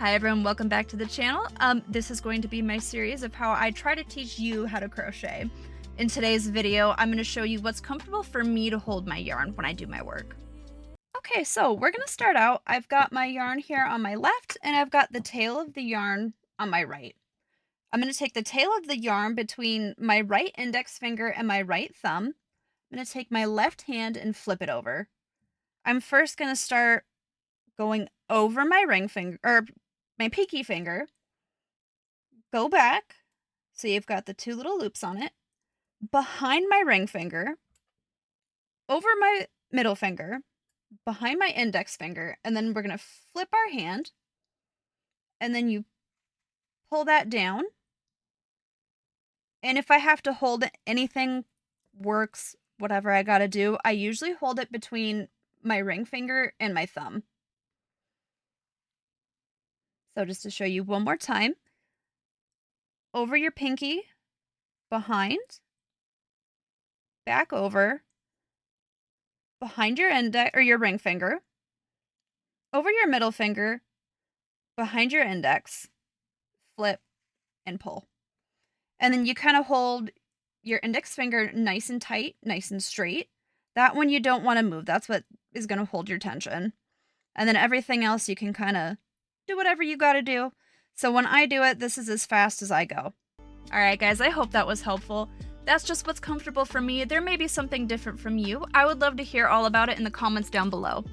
Hi everyone, welcome back to the channel. This is going to be my series of how I try to teach you how to crochet. In today's video, I'm going to show you what's comfortable for me to hold my yarn when I do my work. Okay, so we're going to start out. I've got my yarn here on my left, and I've got the tail of the yarn on my right. I'm going to take the tail of the yarn between my right index finger and my right thumb. I'm going to take my left hand and flip it over. I'm first going to start going over my ring finger, or my pinky finger, go back, so you've got the two little loops on it, behind my ring finger, over my middle finger, behind my index finger, and then we're going to flip our hand, and then you pull that down. And if I have to hold anything, works, whatever I got to do, I usually hold it between my ring finger and my thumb. So just to show you one more time, over your pinky, behind, back over, behind your index or your ring finger, over your middle finger, behind your index, flip, and pull. And then you kind of hold your index finger nice and tight, nice and straight. That one you don't want to move. That's what is going to hold your tension. And then everything else you can kind of do whatever you got to do. So when I do it, this is as fast as I go. All right, guys, I hope that was helpful. That's just what's comfortable for me. There may be something different from you. I would love to hear all about it in the comments down below.